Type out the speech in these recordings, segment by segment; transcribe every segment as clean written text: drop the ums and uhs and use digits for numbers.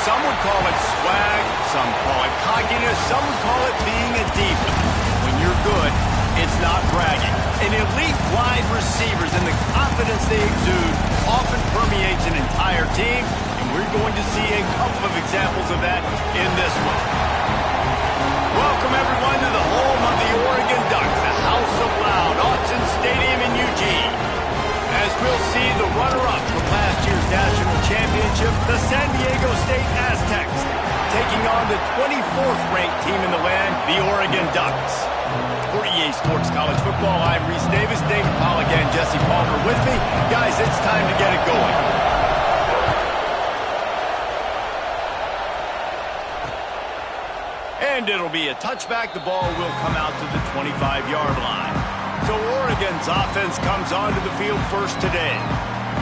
Some would call it swag, some call it cockiness, some would call it being a diva. When you're good, it's not bragging. An elite wide receivers and the confidence they exude often permeates an entire team, and we're going to see a couple of examples of that in this one. Welcome, everyone, to the home of the Oregon Ducks, the House of Loud, Aztec Stadium in Eugene. As we'll see the runner-up from last year's national championship, the San Diego State Aztecs, taking on the 24th-ranked team in the land, the Oregon Ducks. For EA Sports College Football, I'm Reese Davis, David Pollack, and Jesse Palmer with me. Guys, it's time to get it going. And it'll be a touchback. The ball will come out to the 25-yard line. So Oregon's offense comes onto the field first today.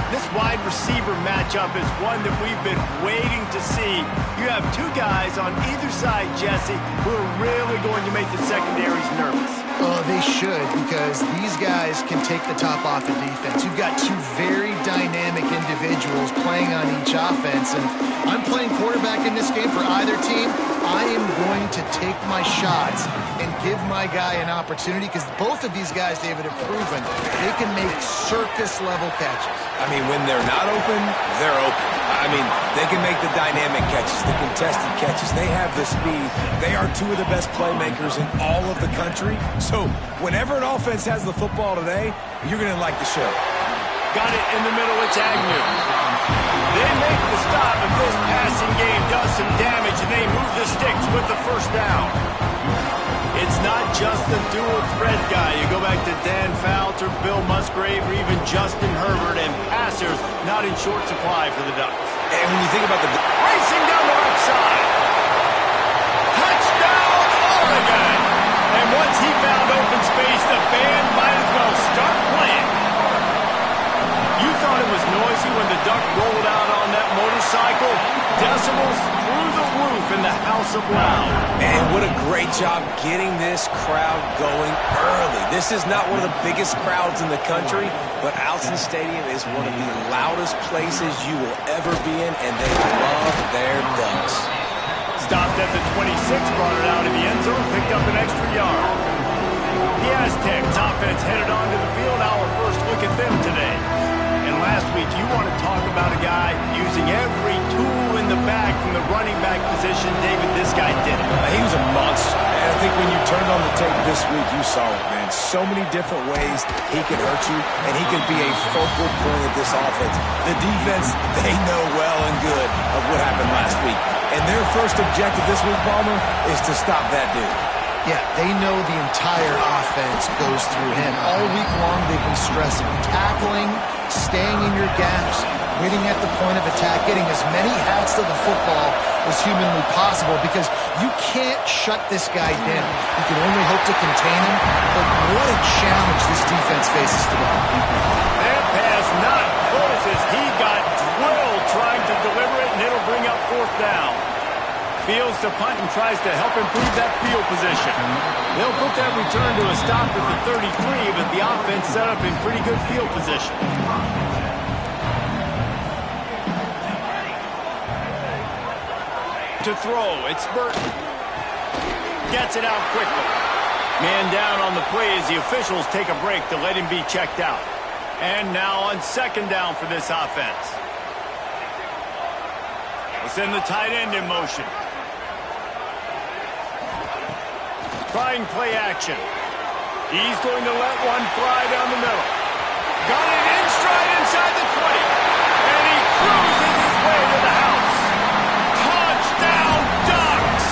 This wide receiver matchup is one that we've been waiting to see. You have two guys on either side, Jesse, who are really going to make the secondaries nervous. Oh, they should, because these guys can take the top off the defense. You've got two very dynamic individuals playing on each offense, and if I'm playing quarterback in this game for either team, I am going to take my shots and give my guy an opportunity, because both of these guys, David, have proven they can make circus-level catches. I mean, when they're not open, they're open. I mean, they can make the dynamic catches, the contested catches. They have the speed. They are two of the best playmakers in all of the country. So whenever an offense has the football today, you're going to like the show. Got it in the middle. It's Agnew. They make the stop, and this passing game does some damage, and they move the sticks with the first down. It's not just the dual threat guy. You go back to Dan Fouts or Bill Musgrave or even Justin Herbert, and passers not in short supply for the Ducks. And when you think about the... Racing down the left side. Touchdown, Oregon! And once he found open space, the band might as well start playing. You thought it was noisy when the Duck rolled out on that motorcycle? Decibels through the roof in the House of Loud. And what a great job getting this crowd going early. This is not one of the biggest crowds in the country, but Aztec Stadium is one of the loudest places you will ever be in, and they love their Ducks. Stopped at the 26, brought it out of the end zone, picked up an extra yard. The Aztecs offense headed onto the field. Our first look at them today. And last week, you want to talk about a guy using every tool in the bag from the running back position. David, this guy did it. He was a monster. And I think when you turned on the tape this week, you saw it, man. So many different ways he could hurt you, and he could be a focal point of this offense. The defense, they know well and good of what happened last week. And their first objective this week, Palmer, is to stop that dude. Yeah, they know the entire offense goes through him. All week long, they've been stressing tackling, staying in your gaps, winning at the point of attack, getting as many hats to the football as humanly possible, because you can't shut this guy down. You can only hope to contain him, but what a challenge this defense faces today. That pass not close as he got drilled trying to deliver it, and it'll bring up fourth down. Fields to punt and tries to help improve that field position. They'll put that return to a stop at the 33, but the offense set up in pretty good field position. To throw, it's Burton. Gets it out quickly. Man down on the play as the officials take a break to let him be checked out. And now on second down for this offense. We'll send the tight end in motion. Trying play action. He's going to let one fly down the middle. Got it in stride inside the 20. And he cruises his way to the house. Touchdown, Ducks!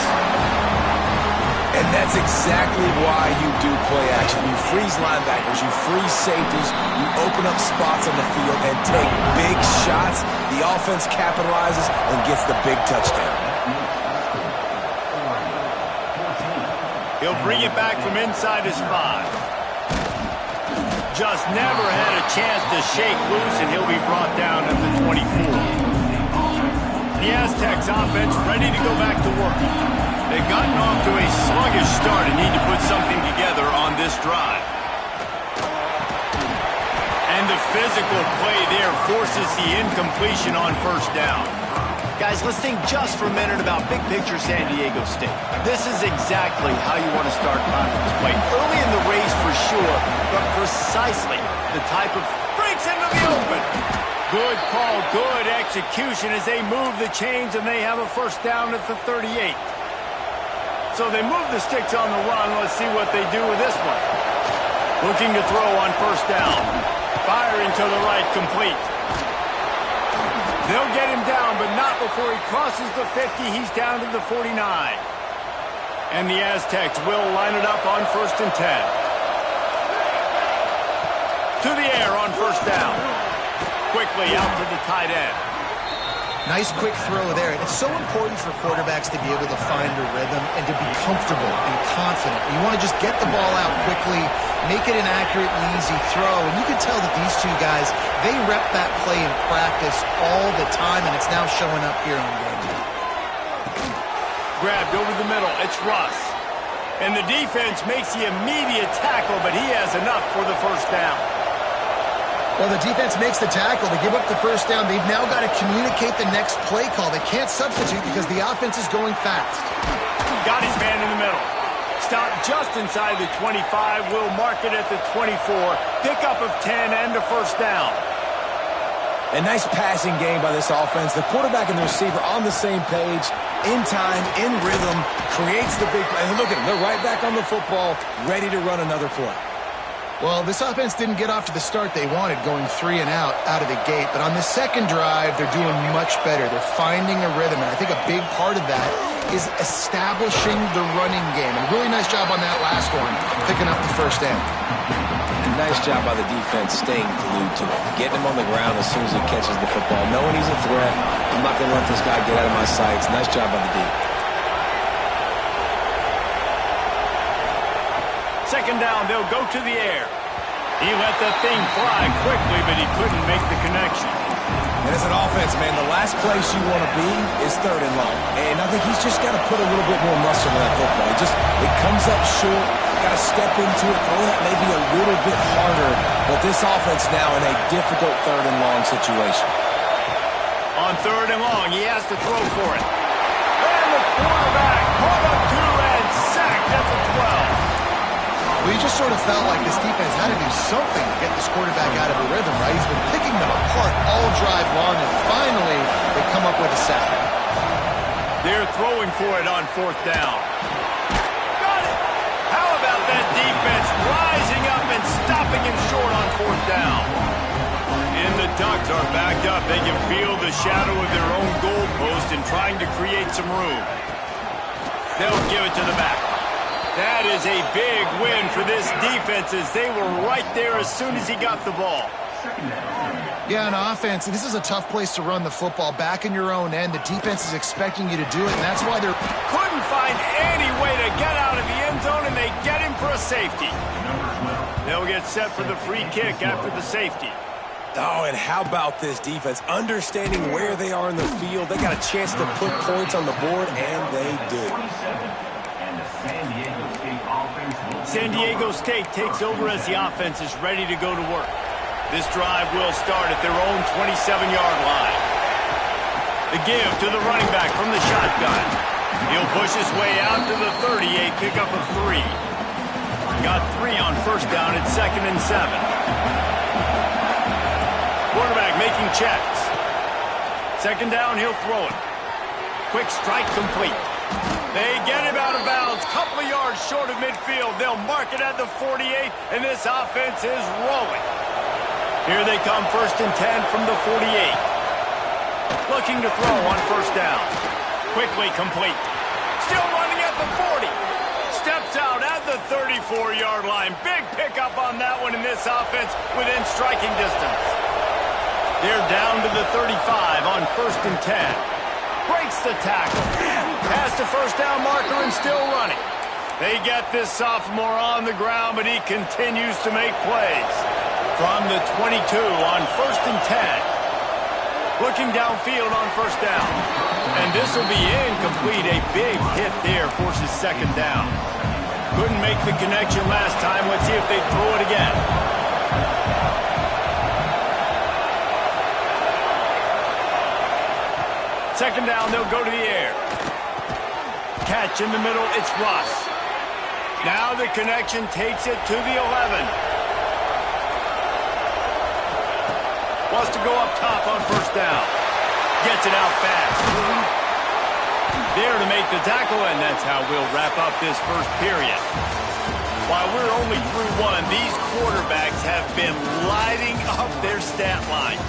And that's exactly why you do play action. You freeze linebackers, you freeze safeties, you open up spots on the field and take big shots. The offense capitalizes and gets the big touchdown. He'll bring it back from inside his 5. Just never had a chance to shake loose, and he'll be brought down at the 24. The Aztecs offense ready to go back to work. They've gotten off to a sluggish start and need to put something together on this drive. And the physical play there forces the incompletion on first down. Guys, let's think just for a minute about big picture San Diego State. This is exactly how you want to start conference play. Early in the race for sure, but precisely the type of breaks into the open. Good call, good execution as they move the chains and they have a first down at the 38. So they move the sticks on the run. Let's see what they do with this one. Looking to throw on first down. Firing to the right, complete. They'll get him down, but not before he crosses the 50. He's down to the 49. And the Aztecs will line it up on 1st and 10. To the air on first down. Quickly out to the tight end. Nice quick throw there. It's so important for quarterbacks to be able to find a rhythm and to be comfortable and confident. You want to just get the ball out quickly, make it an accurate and easy throw. And you can tell that these two guys, they rep that play in practice all the time, and it's now showing up here on game day. Grabbed over the middle. It's Russ. And the defense makes the immediate tackle, but he has enough for the first down. Well, the defense makes the tackle. They give up the first down. They've now got to communicate the next play call. They can't substitute because the offense is going fast. Got his man in the middle. Stop just inside the 25. Will mark it at the 24. Pickup of 10 and a first down. A nice passing game by this offense. The quarterback and the receiver on the same page, in time, in rhythm, creates the big play. And look at them. They're right back on the football, ready to run another play. Well, this offense didn't get off to the start they wanted, going 3 and out of the gate. But on the second drive, they're doing much better. They're finding a rhythm, and I think a big part of that is establishing the running game. And a really nice job on that last one, picking up the first down. Nice job by the defense staying glued to it, getting him on the ground as soon as he catches the football, knowing he's a threat. I'm not going to let this guy get out of my sights. Nice job by the D. Second down, they'll go to the air. He let that thing fly quickly, but he couldn't make the connection. And as an offense, man, the last place you want to be is 3rd and long. And I think he's just got to put a little bit more muscle in that football. It comes up short, got to step into it, throw that maybe a little bit harder. But this offense now in a difficult 3rd and long situation. On 3rd and long, he has to throw for it. And the quarterback caught up to and sacked at the 12. Well, you just sort of felt like this defense had to do something to get this quarterback out of a rhythm, right? He's been picking them apart all drive long, and finally they come up with a sack. They're throwing for it on 4th down. Got it! How about that defense rising up and stopping him short on 4th down? And the Ducks are backed up. They can feel the shadow of their own goalpost and trying to create some room. They'll give it to the back. That is a big win for this defense as they were right there as soon as he got the ball. Yeah, on offense, this is a tough place to run the football. Back in your own end, the defense is expecting you to do it, and that's why they're... Couldn't find any way to get out of the end zone, and they get him for a safety. They'll get set for the free kick after the safety. Oh, and how about this defense? Understanding where they are in the field. They got a chance to put points on the board, and they do. San Diego State takes over as the offense is ready to go to work. This drive will start at their own 27-yard line. The give to the running back from the shotgun. He'll push his way out to the 38, pickup of 3. Got 3 on first down at 2nd and 7. Quarterback making checks. 2nd down, he'll throw it. Quick strike complete. They get him out of bounds, couple of yards short of midfield. They'll mark it at the 48, and this offense is rolling. Here they come, 1st and 10 from the 48. Looking to throw on first down. Quickly complete. Still running at the 40. Steps out at the 34-yard line. Big pickup on that one in this offense within striking distance. They're down to the 35 on 1st and 10. Breaks the tackle. Past the first down marker and still running. They get this sophomore on the ground, but he continues to make plays. From the 22 on 1st and 10. Looking downfield on first down. And this will be incomplete. A big hit there forces 2nd down. Couldn't make the connection last time. Let's see if they throw it again. second down, they'll go to the air. Catch in the middle, it's Russ. Now the connection takes it to the 11. Wants to go up top on first down. Gets it out fast. There to make the tackle, and that's how we'll wrap up this first period. While we're only through one, these quarterbacks have been lighting up their stat line.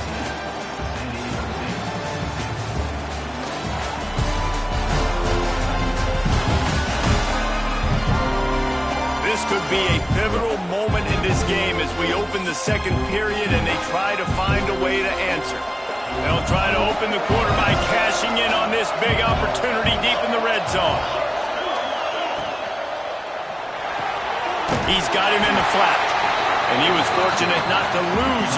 This could be a pivotal moment in this game as we open the second period and they try to find a way to answer. They'll try to open the quarter by cashing in on this big opportunity deep in the red zone. He's got him in the flat, and he was fortunate not to lose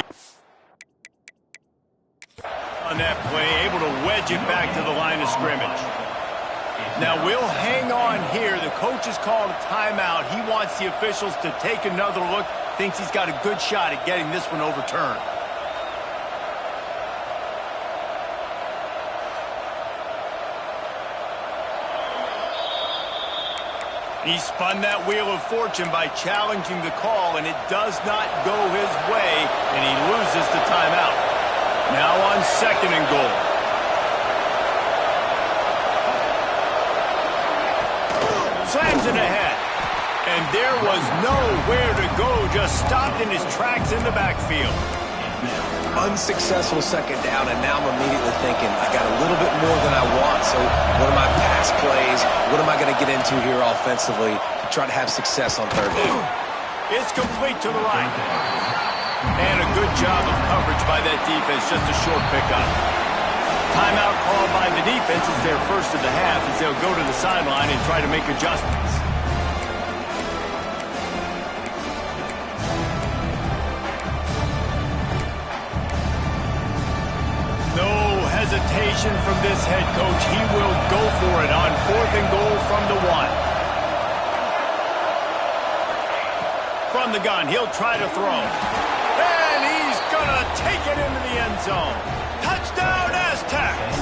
on that play, able to wedge it back to the line of scrimmage. Now we'll hang on here. The coach has called a timeout. He wants the officials to take another look, thinks he's got a good shot at getting this one overturned. He spun that wheel of fortune by challenging the call, and it does not go his way, and he loses the timeout. Now on second and goal. Slams it ahead. And there was nowhere to go, just stopped in his tracks in the backfield. Unsuccessful second down, and now I'm immediately thinking, I got a little bit more than I want, so what are my pass plays? What am I going to get into here offensively to try to have success on third down? It's complete to the right. And a good job of coverage by that defense, just a short pickup. Timeout called by the defense is their first of the half as they'll go to the sideline and try to make adjustments. Hesitation from this head coach. He will go for it on fourth and goal from the 1. From the gun, he'll try to throw. And he's going to take it into the end zone. Touchdown, Aztecs!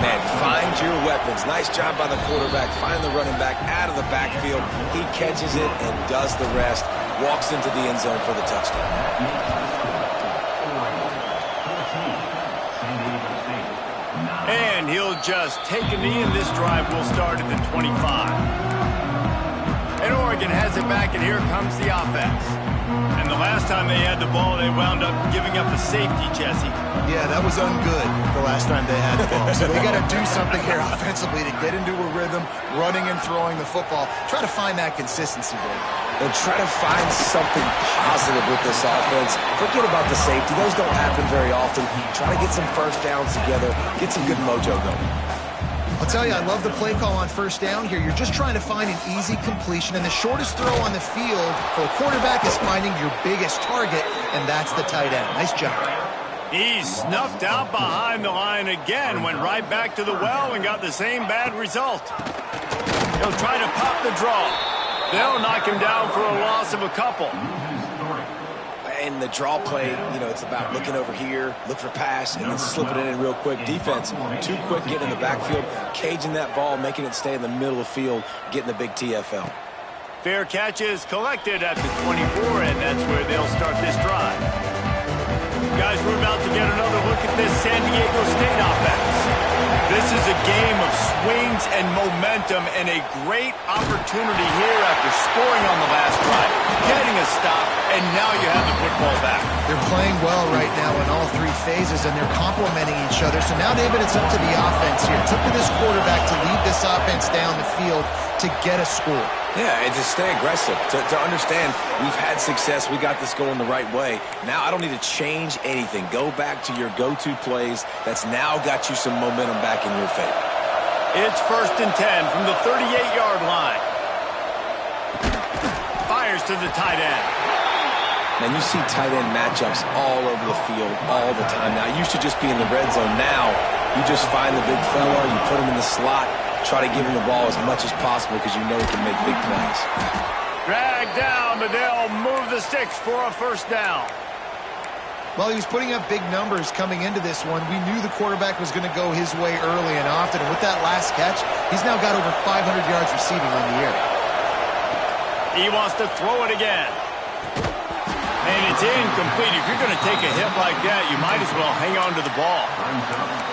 Man, find your weapons. Nice job by the quarterback. Find the running back out of the backfield. He catches it and does the rest. Walks into the end zone for the touchdown. And he'll just take a knee, and this drive will start at the 25. And Oregon has it back, and here comes the offense. And the last time they had the ball, they wound up giving up a safety, Jesse. Yeah, that was ungood the last time they had the ball. So they got to do something here offensively to get into a rhythm, running and throwing the football. Try to find that consistency there. And try to find something positive with this offense. Forget about the safety. Those don't happen very often. Try to get some first downs together. Get some good mojo going. I'll tell you, I love the play call on first down here. You're just trying to find an easy completion, and the shortest throw on the field for a quarterback is finding your biggest target, and that's the tight end. Nice job. He's snuffed out behind the line again, went right back to the well and got the same bad result. He'll try to pop the draw. They'll knock him down for a loss of a couple. In the draw play, you know, it's about looking over here, look for pass, and then slipping it in real quick. Defense, too quick getting in the backfield, caging that ball, making it stay in the middle of the field, getting the big TFL. Fair catch is collected at the 24, and that's where they'll start this drive. Guys, we're about to get another look at this San Diego State offense. This is a game of swings and momentum, and a great opportunity here after scoring on the last drive, getting a stop, and now you have the football back. They're playing well right now in all three phases, and they're complementing each other. So now, David, it's up to the offense here. It's up to this quarterback to lead this offense down the field to get a score. Yeah, and to stay aggressive, to understand we've had success, we got this going the right way. Now I don't need to change anything. Go back to your go-to plays. That's now got you some momentum back in your favor. It's 1st and 10 from the 38-yard line. Fires to the tight end. Man, you see tight end matchups all over the field all the time. Now, it used to just be in the red zone. Now, you just find the big fella, you put him in the slot, try to give him the ball as much as possible because you know he can make big plays. Dragged down, but they'll move the sticks for a first down. Well, he was putting up big numbers coming into this one. We knew the quarterback was going to go his way early and often. And with that last catch, he's now got over 500 yards receiving on the year. He wants to throw it again. And it's incomplete. If you're going to take a hit like that, you might as well hang on to the ball.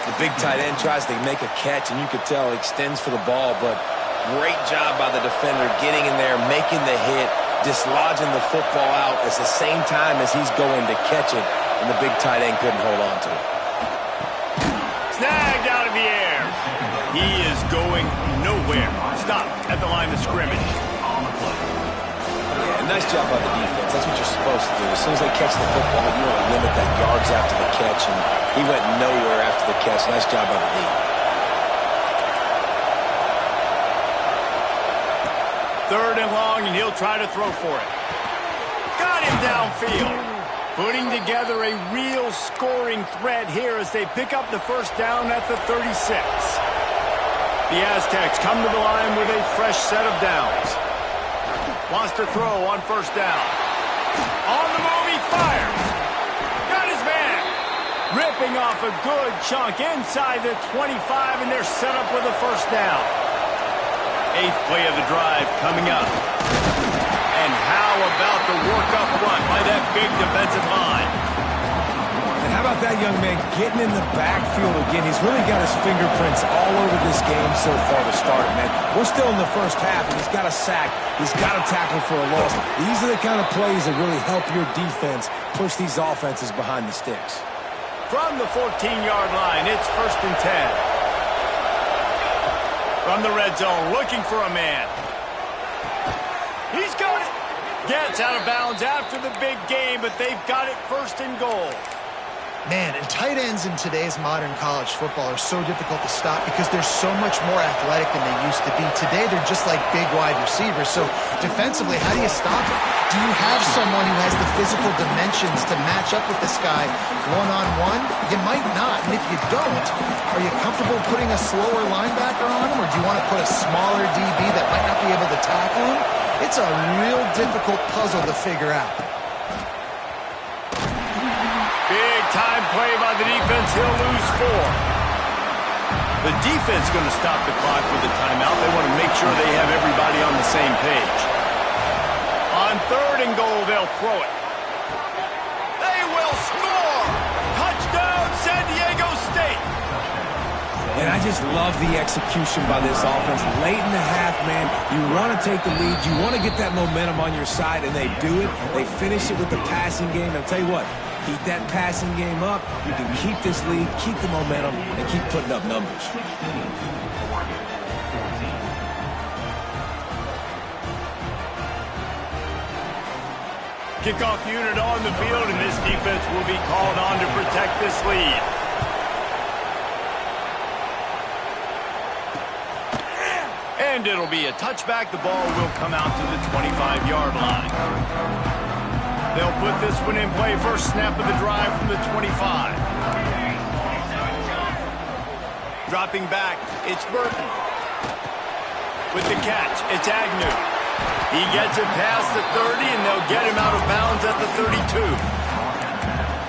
The big tight end tries to make a catch, and you could tell he extends for the ball, but great job by the defender getting in there, making the hit, dislodging the football out at the same time as he's going to catch it, and the big tight end couldn't hold on to it. Snagged out of the air. He is going nowhere. Stop at the line of scrimmage. Yeah, nice job by the defense. That's what you're supposed to do. As soon as they catch the football, you want to limit that yards after the catch, and he went nowhere after the catch. Nice job by the D. Third and long, and he'll try to throw for it. Got him downfield. Putting together a real scoring threat here as they pick up the first down at the 36. The Aztecs come to the line with a fresh set of downs. Wants to throw on first down. On the move, he fires. Got his man. Ripping off a good chunk inside the 25, and they're set up with a first down. 8th play of the drive coming up. And how about the work up front by that big defensive line? And how about that young man getting in the backfield again? He's really got his fingerprints all over this game so far to start it, man. We're still in the first half, and he's got a sack. He's got a tackle for a loss. These are the kind of plays that really help your defense push these offenses behind the sticks. From the 14-yard line, it's 1st and 10. From the red zone, looking for a man. He's got it. Gets out of bounds after the big game, but they've got it 1st and goal. Man, and tight ends in today's modern college football are so difficult to stop because they're so much more athletic than they used to be. Today, they're just like big wide receivers. So defensively, how do you stop it? Do you have someone who has the physical dimensions to match up with this guy one-on-one? You might not. And if you don't, are you comfortable putting a slower linebacker on him, or do you want to put a smaller DB that might not be able to tackle him? It's a real difficult puzzle to figure out. Big time play by the defense. He'll lose 4. The defense going to stop the clock with a timeout. They want to make sure they have everybody on the same page. On 3rd and goal, they'll throw it. They will score! Touchdown, San Diego State! And I just love the execution by this offense. Late in the half, man, you want to take the lead. You want to get that momentum on your side, and they do it. They finish it with the passing game. I'll tell you what, keep that passing game up. You can keep this lead, keep the momentum, and keep putting up numbers. Kickoff unit on the field, and this defense will be called on to protect this lead. And it'll be a touchback. The ball will come out to the 25-yard line. They'll put this one in play. First snap of the drive from the 25. Dropping back, it's Burton. With the catch, it's Agnew. He gets it past the 30, and they'll get him out of bounds at the 32.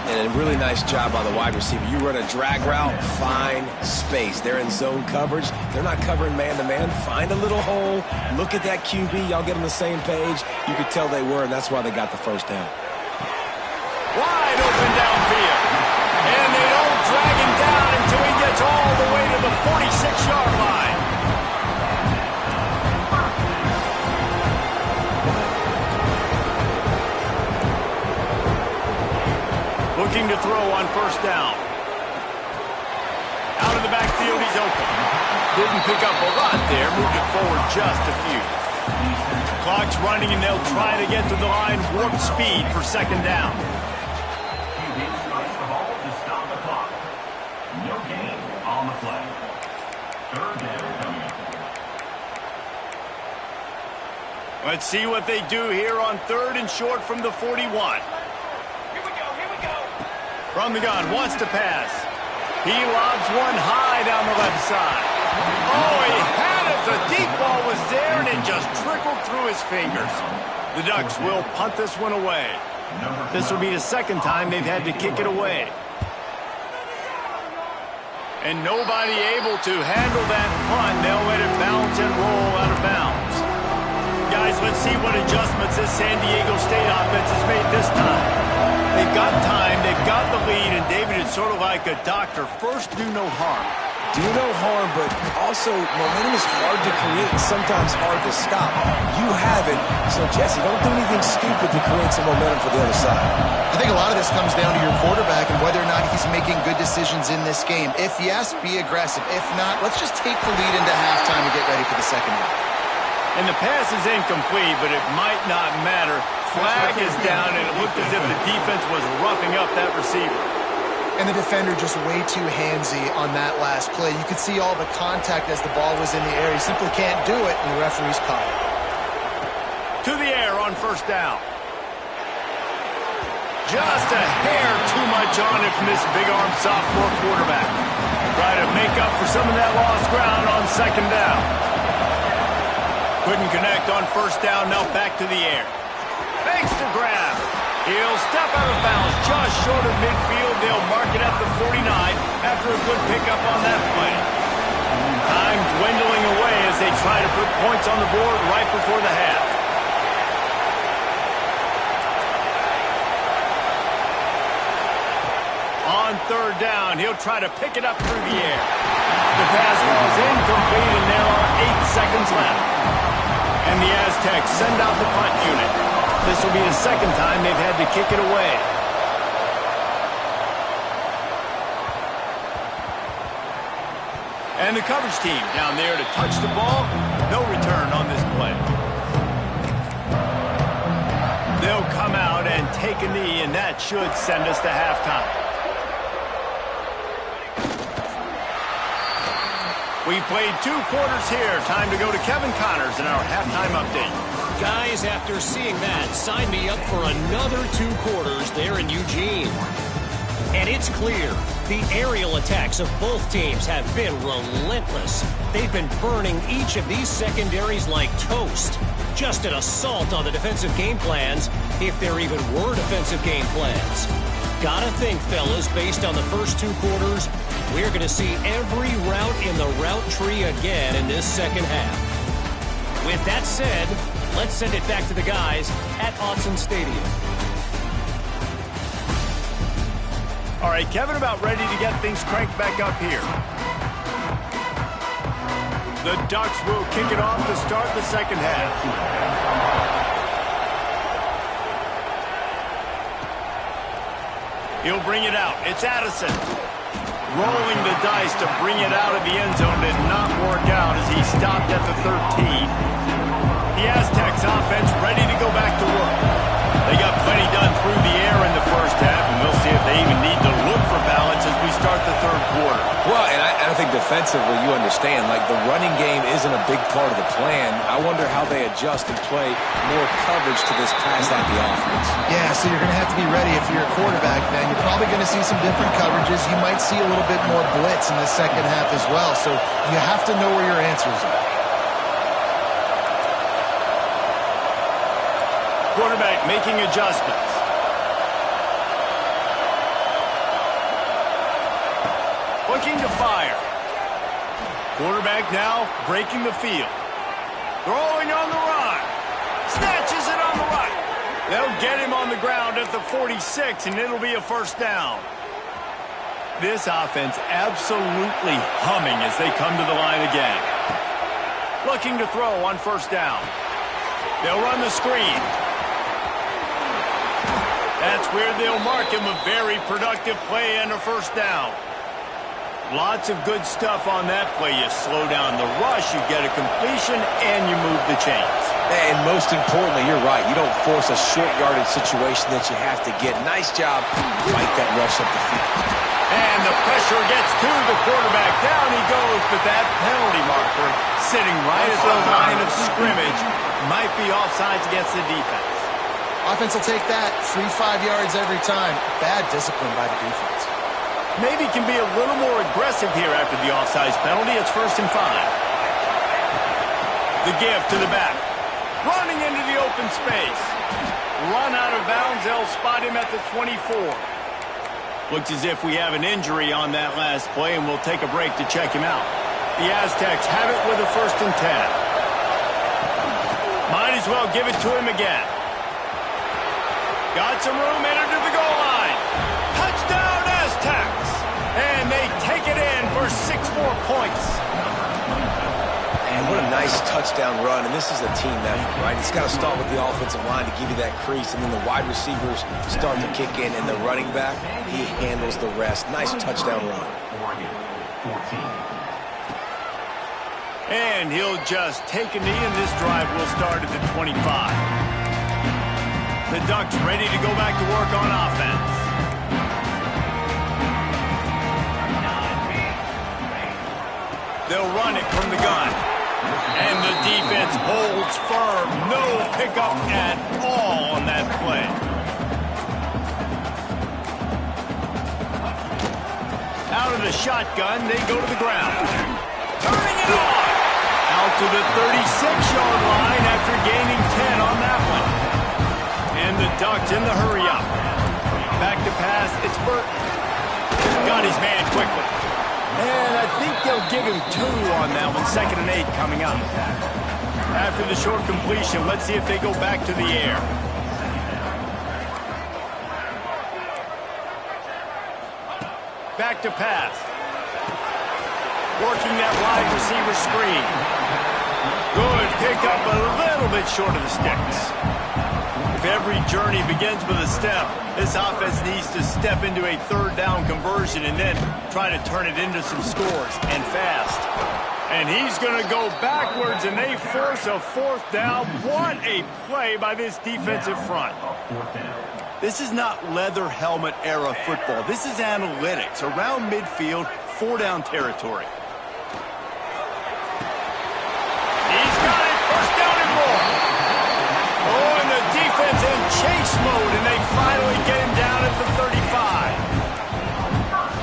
And a really nice job by the wide receiver. You run a drag route, find space. They're in zone coverage. They're not covering man-to-man. Find a little hole. Look at that QB. Y'all get on the same page. You could tell they were, and that's why they got the first down. Wide open downfield. And they don't drag him down until he gets all the way to the 46-yard line. Looking to throw on first down. Out of the backfield, he's open. Didn't pick up a lot there. Moved it forward just a few. Clock's running, and they'll try to get to the line warp speed for 2nd down. No gain on the play. 3rd down coming up. Let's see what they do here on 3rd and short from the 41. From the gun, wants to pass. He lobs one high down the left side. Oh, he had it. The deep ball was there, and it just trickled through his fingers. The Ducks will punt this one away. This will be the second time they've had to kick it away. And nobody able to handle that punt. They'll let it bounce and roll out of bounds. Guys, let's see what adjustments this San Diego State offense has made this time. They've got time, they've got the lead, and David is sort of like a doctor. First, do no harm. Do no harm, but also momentum is hard to create and sometimes hard to stop. You have it, so Jesse, don't do anything stupid to create some momentum for the other side. I think a lot of this comes down to your quarterback and whether or not he's making good decisions in this game. If yes, be aggressive. If not, let's just take the lead into halftime and get ready for the second half. And the pass is incomplete, but it might not matter. Flag is down, and it looked as if the defense was roughing up that receiver. And the defender just way too handsy on that last play. You could see all the contact as the ball was in the air. He simply can't do it, and the referee's caught it. To the air on first down. Just a hair too much on it from this big-arm sophomore quarterback. Try to make up for some of that lost ground on second down. Couldn't connect on first down, now back to the air. Fakes the grab. He'll step out of bounds just short of midfield. They'll mark it at the 49 after a good pickup on that play. Time dwindling away as they try to put points on the board right before the half. On third down, he'll try to pick it up through the air. The pass falls incomplete, and there are 8 seconds left. And the Aztecs send out the punt unit. This will be the second time they've had to kick it away. And the coverage team down there to touch the ball. No return on this play. They'll come out and take a knee, and that should send us to halftime. We've played 2 quarters here. Time to go to Kevin Connors in our halftime update. Guys, after seeing that, sign me up for another 2 quarters there in Eugene. And it's clear, the aerial attacks of both teams have been relentless. They've been burning each of these secondaries like toast. Just an assault on the defensive game plans, if there even were defensive game plans. Gotta think, fellas, based on the first 2 quarters, we're going to see every route in the route tree again in this second half. With that said, let's send it back to the guys at Autzen Stadium. All right, Kevin, about ready to get things cranked back up here. The Ducks will kick it off to start the second half. He'll bring it out. It's Addison. Rolling the dice to bring it out of the end zone did not work out as he stopped at the 13. The Aztecs offense ready to go back to work. They got plenty done through the air in the first half, and we'll see if they even need to look for balance as we start the third quarter. Well, and I think defensively, you understand, like the running game isn't a big part of the plan. I wonder how they adjust and play more coverage to this pass-happy offense. Yeah, so you're going to have to be ready if you're a quarterback, man. You're probably going to see some different coverages. You might see a little bit more blitz in the second half as well, so you have to know where your answers are. Quarterback making adjustments. Looking to fire. Quarterback now breaking the field. Throwing on the run. Snatches it on the right. They'll get him on the ground at the 46, and it'll be a first down. This offense absolutely humming as they come to the line again. Looking to throw on first down. They'll run the screen. That's where they'll mark him. A very productive play and a first down. Lots of good stuff on that play. You slow down the rush, you get a completion, and you move the chains. And most importantly, you're right. You don't force a short yardage situation that you have to get. Nice job. Fight that rush up the field. And the pressure gets to the quarterback. Down he goes, but that penalty marker sitting right at the line of scrimmage might be offsides against the defense. Offense will take that. 3 5 yards every time. Bad discipline by the defense. Maybe can be a little more aggressive here after the offsides penalty. It's 1st and 5. The give to the back. Running into the open space. Run out of bounds. They'll spot him at the 24. Looks as if we have an injury on that last play, and we'll take a break to check him out. The Aztecs have it with a 1st and 10. Might as well give it to him again. Got some room, entered to the goal line. Touchdown, Aztecs! And they take it in for 6 more points. And what a nice touchdown run, and this is a team effort, right? It's got to start with the offensive line to give you that crease, and then the wide receivers start to kick in, and the running back, he handles the rest. Nice touchdown run. And he'll just take a knee, and this drive will start at the 25. The Ducks ready to go back to work on offense. They'll run it from the gun. And the defense holds firm. No pickup at all on that play. Out of the shotgun, they go to the ground. Turning it on. Out to the 36-yard line after gaining 10 on that one. And the Ducks in the hurry-up. Back to pass. It's Burton. Got his man quickly. And I think they'll give him 2 on that one. 2nd and 8 coming up. After the short completion, let's see if they go back to the air. Back to pass. Working that wide receiver screen. Good pickup, a little bit short of the sticks. If every journey begins with a step, this offense needs to step into a 3rd down conversion and then try to turn it into some scores, and fast. And he's going to go backwards, and they force a 4th down. What a play by this defensive front. This is not leather helmet era football. This is analytics. Around midfield, 4-down territory. He's got it. 1st down and more. Oh, and the defense in chase mode, and they finally get him down at the 35.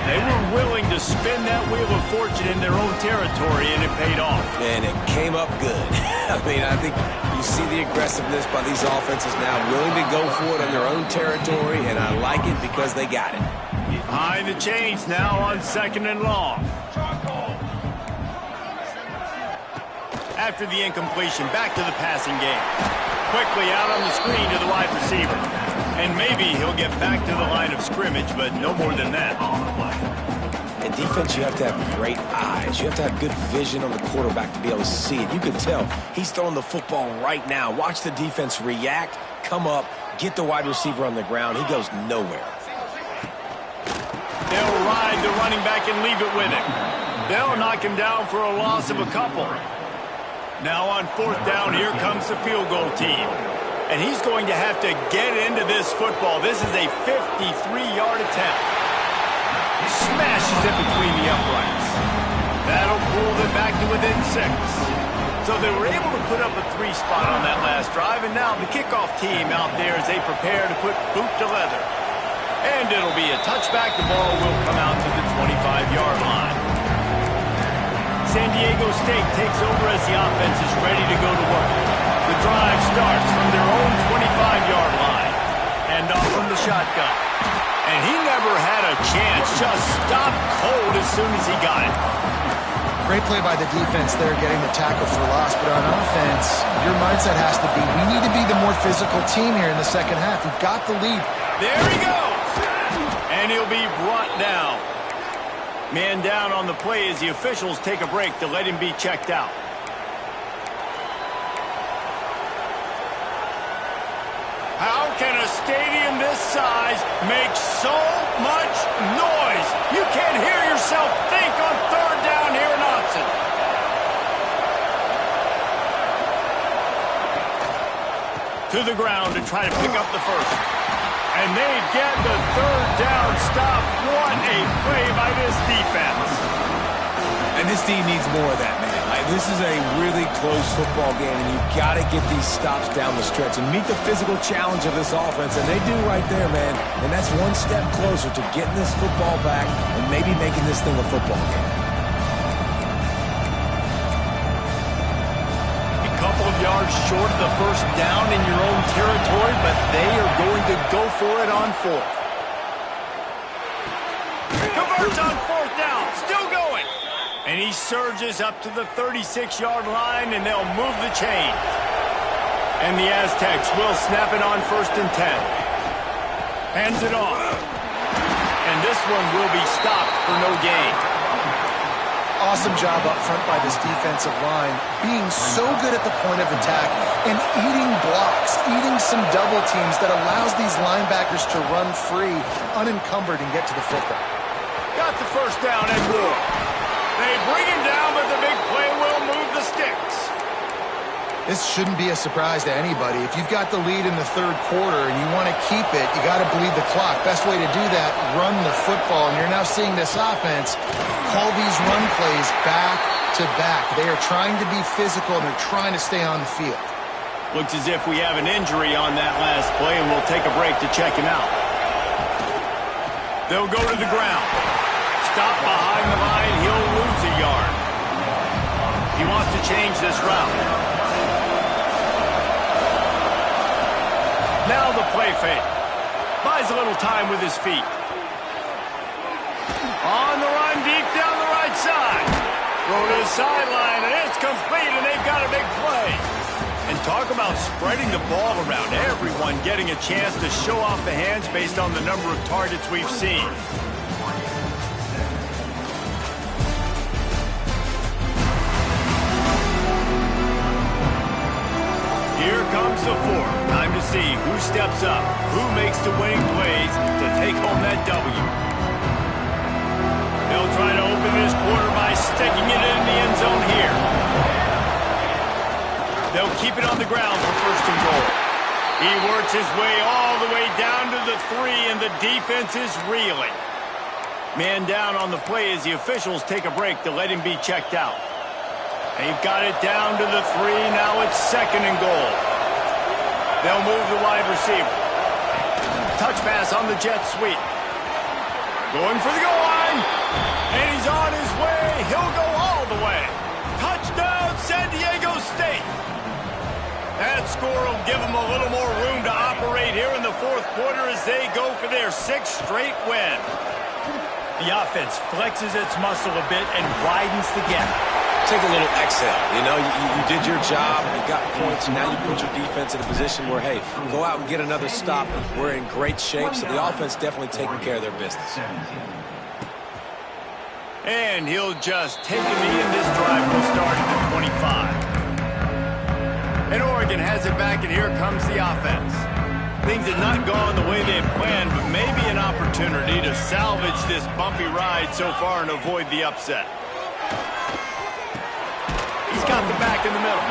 They were willing to spin that wheel of fortune in their own territory, and it paid off. And it came up good. I mean, I think you see the aggressiveness by these offenses now, willing to go for it on their own territory, and I like it because they got it. Behind the chains now on 2nd and long. After the incompletion, back to the passing game. Quickly out on the screen to the wide receiver. And maybe he'll get back to the line of scrimmage, but no more than that. In defense, you have to have great eyes. You have to have good vision on the quarterback to be able to see it. You can tell he's throwing the football right now. Watch the defense react, come up, get the wide receiver on the ground. He goes nowhere. They'll ride the running back and leave it with him. They'll knock him down for a loss of a couple. Now on 4th down, here comes the field goal team. And he's going to have to get into this football. This is a 53-yard attempt. Smashes it between the uprights. That'll pull them back to within 6. So they were able to put up a 3 spot on that last drive, and now the kickoff team out there as they prepare to put boot to leather. And it'll be a touchback. The ball will come out to the 25-yard line. San Diego State takes over as the offense is ready to go to work. The drive starts from their own 25-yard line. And off from the shotgun. And he never had a chance. Just stopped cold as soon as he got it. Great play by the defense there, getting the tackle for loss. But on offense, your mindset has to be, we need to be the more physical team here in the second half. We've got the lead. There he goes. And he'll be brought down. Man down on the play as the officials take a break to let him be checked out. How can a stadium this size make so much noise? You can't hear yourself think on 3rd down here in Austin. To the ground to try to pick up the 1st. And they get the 3rd down stop. What a play by this defense. And this team needs more of that, man. This is a really close football game, and you've got to get these stops down the stretch and meet the physical challenge of this offense, and they do right there, man. And that's one step closer to getting this football back and maybe making this thing a football game. A couple of yards short of the first down in your own territory, but they are going to go for it on fourth. Converts on fourth down, still going. And he surges up to the 36-yard line, and they'll move the chain. And the Aztecs will snap it on 1st and 10. Hands it off. And this one will be stopped for no gain. Awesome job up front by this defensive line, being so good at the point of attack and eating blocks, eating some double teams that allows these linebackers to run free, unencumbered, and get to the football. Got the first down and more. They bring him down, but the big play will move the sticks. This shouldn't be a surprise to anybody. If you've got the lead in the third quarter and you want to keep it, you got to bleed the clock. Best way to do that, run the football. And you're now seeing this offense call these run plays back to back. They are trying to be physical, and they're trying to stay on the field. Looks as if we have an injury on that last play, and we'll take a break to check him out. They'll go to the ground. Stop behind the line. He'll lose a yard. He wants to change this route. Now the play fake. Buys a little time with his feet. On the run, deep down the right side. Throw to the sideline, and it's complete, and they've got a big play. And talk about spreading the ball around. Everyone getting a chance to show off the hands based on the number of targets we've seen. Here comes the fourth. Time to see who steps up, who makes the winning plays to take home that W. They'll try to open this quarter by sticking it in the end zone here. They'll keep it on the ground for 1st and goal. He works his way all the way down to the 3, and the defense is reeling. Man down on the play as the officials take a break to let him be checked out. They've got it down to the 3. Now it's 2nd and goal. They'll move the wide receiver. Touch pass on the jet sweep. Going for the goal line. And he's on his way. He'll go all the way. Touchdown, San Diego State. That score will give them a little more room to operate here in the fourth quarter as they go for their 6th straight win. The offense flexes its muscle a bit and widens the gap. Take a little exhale. You know, you did your job, you got points, now you put your defense in a position where, hey, go out and get another stop. We're in great shape, so the offense definitely taking care of their business. And he'll just take the knee, and this drive will start at the 25. And Oregon has it back, and here comes the offense. Things have not gone the way they had planned, but maybe an opportunity to salvage this bumpy ride so far and avoid the upset. He's got the back in the middle.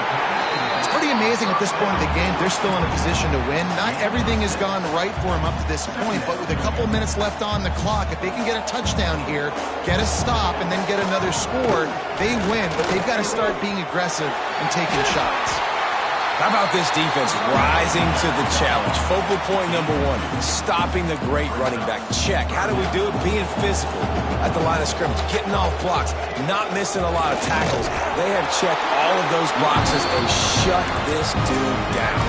It's pretty amazing at this point of the game, they're still in a position to win. Not everything has gone right for them up to this point, but with a couple minutes left on the clock, if they can get a touchdown here, get a stop, and then get another score, they win, but they've got to start being aggressive and taking shots. How about this defense rising to the challenge? Focal point number 1, stopping the great running back. Check. How do we do it? Being physical at the line of scrimmage, getting off blocks, not missing a lot of tackles. They have checked all of those boxes and shut this dude down.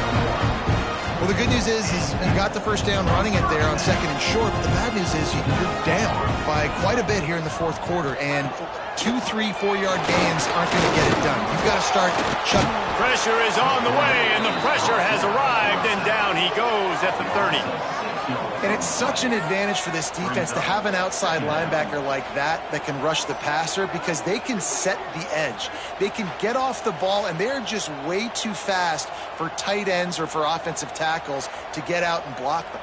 Well, the good news is you got the first down running it there on 2nd and short, but the bad news is you're down by quite a bit here in the fourth quarter, and 2, 3, 4-yard gains aren't going to get it done. You've got to start chucking. Pressure is on the way, and the pressure has arrived, and down he goes at the 30. And it's such an advantage for this defense to have an outside linebacker like that can rush the passer, because they can set the edge. They can get off the ball, and they're just way too fast for tight ends or for offensive tackles to get out and block them.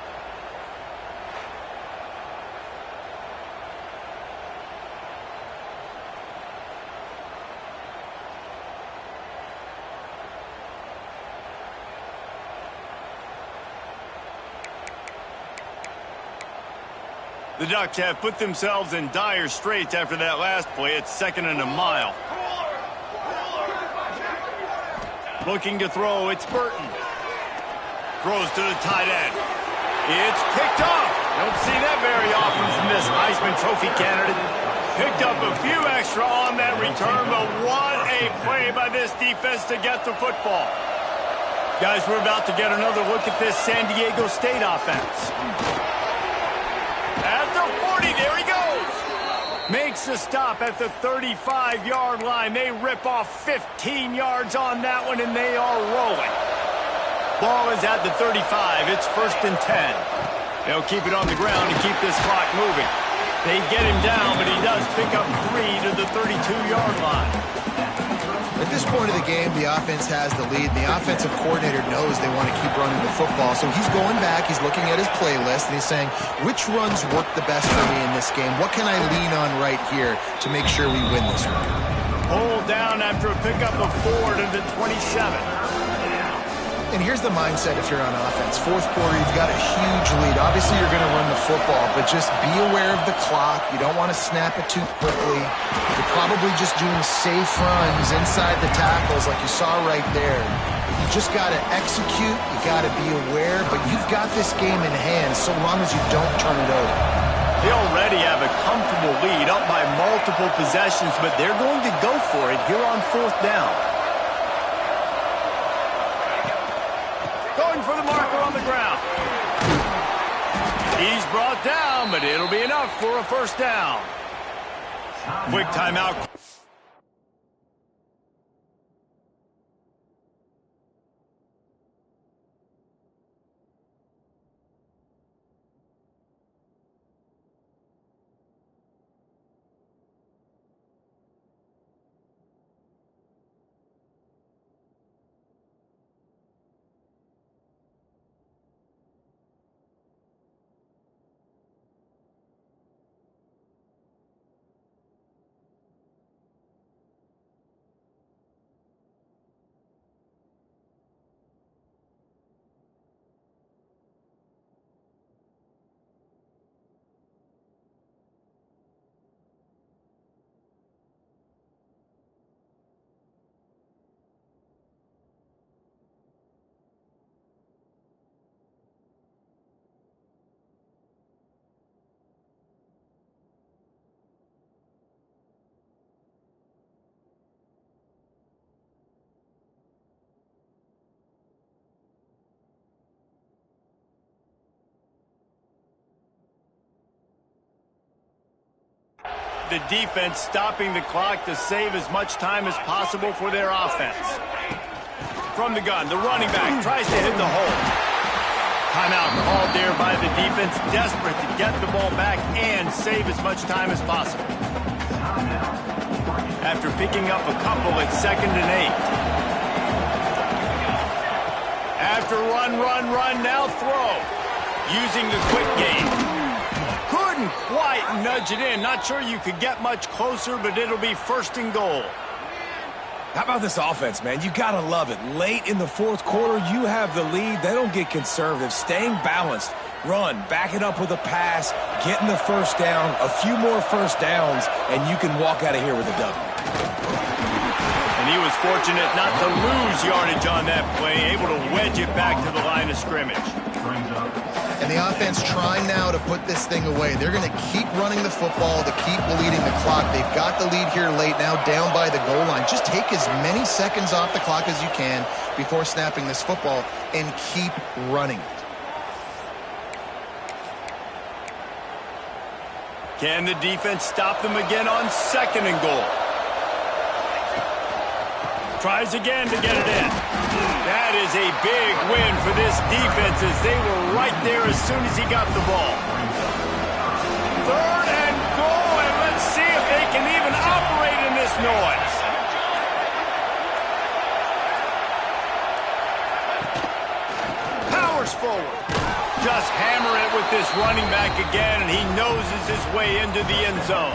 The Ducks have put themselves in dire straits after that last play. It's 2nd and a mile. Looking to throw, it's Burton. Throws to the tight end. It's picked off. Don't see that very often from this Heisman Trophy candidate. Picked up a few extra on that return, but what a play by this defense to get the football. Guys, we're about to get another look at this San Diego State offense. At the 40, there he goes. Makes the stop at the 35-yard line. They rip off 15 yards on that one, and they are rolling. Ball is at the 35. It's 1st and 10. They'll keep it on the ground to keep this clock moving. They get him down, but he does pick up 3 to the 32-yard line. At this point of the game, the offense has the lead, and the offensive coordinator knows they want to keep running the football. So he's going back, he's looking at his playlist, and he's saying, which runs work the best for me in this game? What can I lean on right here to make sure we win this one? Hold down after a pickup of 4 to the 27. And here's the mindset if you're on offense. 4th quarter, you've got a huge lead. Obviously, you're going to run the football, but just be aware of the clock. You don't want to snap it too quickly. You're probably just doing safe runs inside the tackles like you saw right there. You just got to execute. You got to be aware, but you've got this game in hand so long as you don't turn it over. They already have a comfortable lead up by multiple possessions, but they're going to go for it here on 4th down. Going for the marker on the ground. He's brought down, but it'll be enough for a 1st down. Quick timeout. The defense stopping the clock to save as much time as possible for their offense. From the gun, the running back tries to hit the hole. Timeout called there by the defense, desperate to get the ball back and save as much time as possible. After picking up a couple at 2nd and 8. After run, now throw. Using the quick game. Couldn't quite nudge it in. Not sure you could get much closer, but it'll be 1st and goal. How about this offense, man? You got to love it. Late in the 4th quarter, you have the lead. They don't get conservative. Staying balanced. Run, back it up with a pass, getting the 1st down, a few more 1st downs, and you can walk out of here with a W. And he was fortunate not to lose yardage on that play, able to wedge it back to the line of scrimmage. And the offense trying now to put this thing away. They're going to keep running the football to keep bleeding the clock. They've got the lead here late, now down by the goal line. Just take as many seconds off the clock as you can before snapping this football and keep running. Can the defense stop them again on 2nd and goal? Tries again to get it in. That is a big win for this defense as they were right there as soon as he got the ball. 3rd and goal, and let's see if they can even operate in this noise. Powers forward. Just hammer it with this running back again, and he noses his way into the end zone.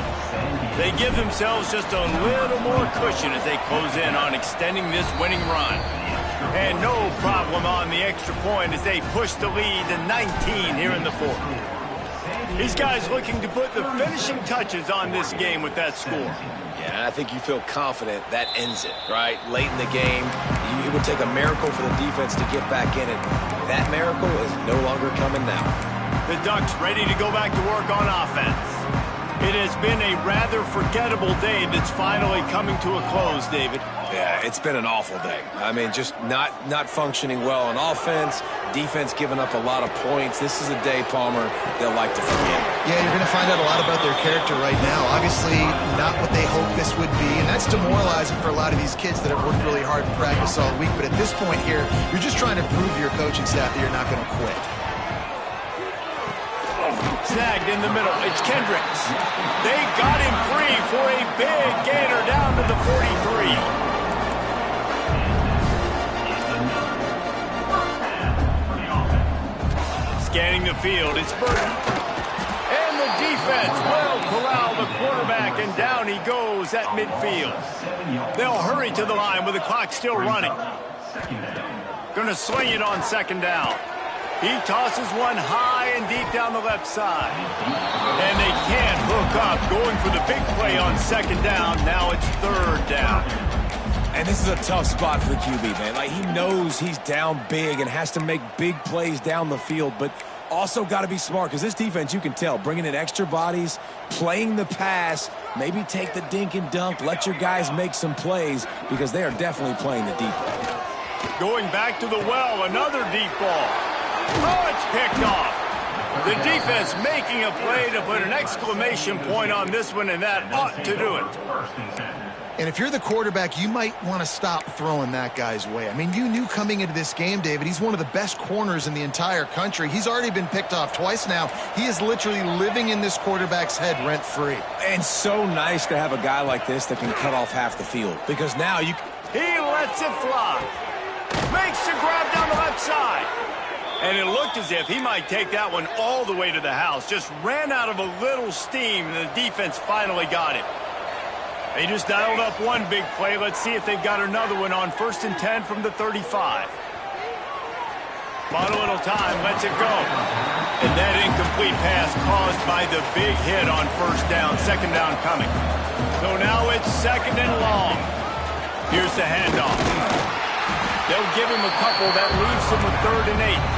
They give themselves just a little more cushion as they close in on extending this winning run. And no problem on the extra point as they push the lead to 19 here in the 4th. These guys looking to put the finishing touches on this game with that score. Yeah, I think you feel confident that ends it, right? Late in the game, it would take a miracle for the defense to get back in it. That miracle is no longer coming now. The Ducks ready to go back to work on offense. It has been a rather forgettable day that's finally coming to a close, David. Yeah, it's been an awful day. I mean, just not functioning well on offense, defense giving up a lot of points. This is a day, Palmer, they'll like to forget. Yeah, you're going to find out a lot about their character right now. Obviously, not what they hoped this would be, and that's demoralizing for a lot of these kids that have worked really hard in practice all week. But at this point here, you're just trying to prove to your coaching staff that you're not going to quit. Snagged in the middle. It's Kendricks. They got him free for a big gainer down to the 43. Scanning the field, it's Burton. And the defense will corral the quarterback, and down he goes at midfield. They'll hurry to the line with the clock still running. Going to swing it on second down. He tosses one high and deep down the left side. And they can't hook up, going for the big play on second down. Now it's third down. And this is a tough spot for the QB, man. Like, he knows he's down big and has to make big plays down the field, but also got to be smart, because this defense, you can tell, bringing in extra bodies, playing the pass, maybe take the dink and dunk, let your guys make some plays, because they are definitely playing the deep ball. Going back to the well, another deep ball. Oh, it's picked off. The defense making a play to put an exclamation point on this one, and that ought to do it. And if you're the quarterback, you might want to stop throwing that guy's way. I mean, you knew coming into this game, David, he's one of the best corners in the entire country. He's already been picked off twice now. He is literally living in this quarterback's head rent-free. And so nice to have a guy like this that can cut off half the field, because now you... He lets it fly. Makes the grab down the left side. And it looked as if he might take that one all the way to the house. Just ran out of a little steam, and the defense finally got it. They just dialed up one big play. Let's see if they've got another one on 1st and 10 from the 35. Bought a little time, lets it go. And that incomplete pass caused by the big hit on first down, second down coming. So now it's second and long. Here's the handoff. They'll give him a couple. That leaves him with 3rd and 8.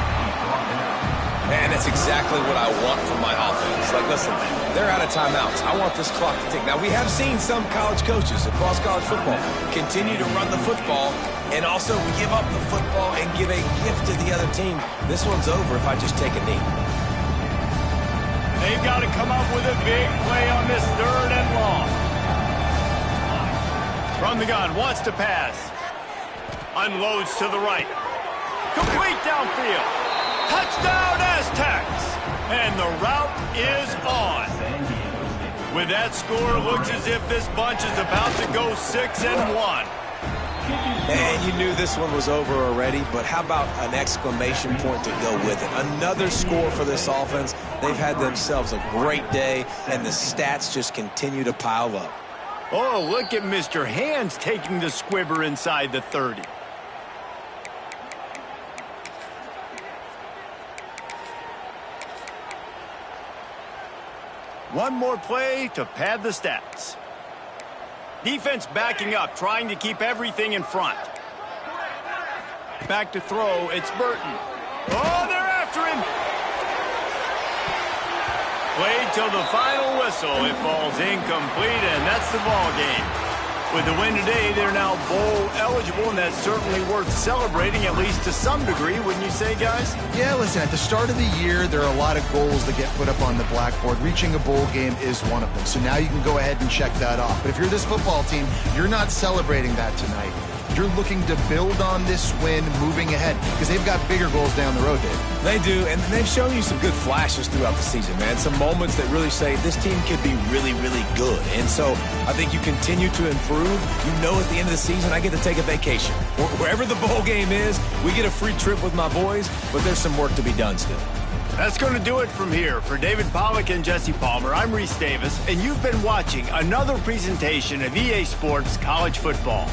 And that's exactly what I want from my offense. Like, listen, they're out of timeouts. I want this clock to tick. Now, we have seen some college coaches across college football continue to run the football and also give up the football and give a gift to the other team. This one's over if I just take a knee. They've got to come up with a big play on this 3rd and long. From the gun, wants to pass. Unloads to the right. Complete downfield. Touchdown, Aztecs! And the route is on. With that score, it looks as if this bunch is about to go 6-1. And you knew this one was over already, but how about an exclamation point to go with it? Another score for this offense. They've had themselves a great day, and the stats just continue to pile up. Oh, look at Mr. Hands taking the squibber inside the 30. One more play to pad the stats. Defense backing up, trying to keep everything in front. Back to throw, it's Burton. Oh, they're after him. Played till the final whistle. It falls incomplete, and that's the ball game. With the win today, they're now bowl eligible, and that's certainly worth celebrating, at least to some degree, wouldn't you say, guys? Yeah, listen, at the start of the year, there are a lot of goals that get put up on the blackboard. Reaching a bowl game is one of them. So now you can go ahead and check that off. But if you're this football team, you're not celebrating that tonight. You're looking to build on this win moving ahead, because they've got bigger goals down the road, Dave. They do, and they've shown you some good flashes throughout the season, man. Some moments that really say this team could be really, really good. And so I think you continue to improve. You know at the end of the season, I get to take a vacation. Wherever the bowl game is, we get a free trip with my boys, but there's some work to be done still. That's going to do it from here. For David Pollack and Jesse Palmer, I'm Reese Davis, and you've been watching another presentation of EA Sports College Football.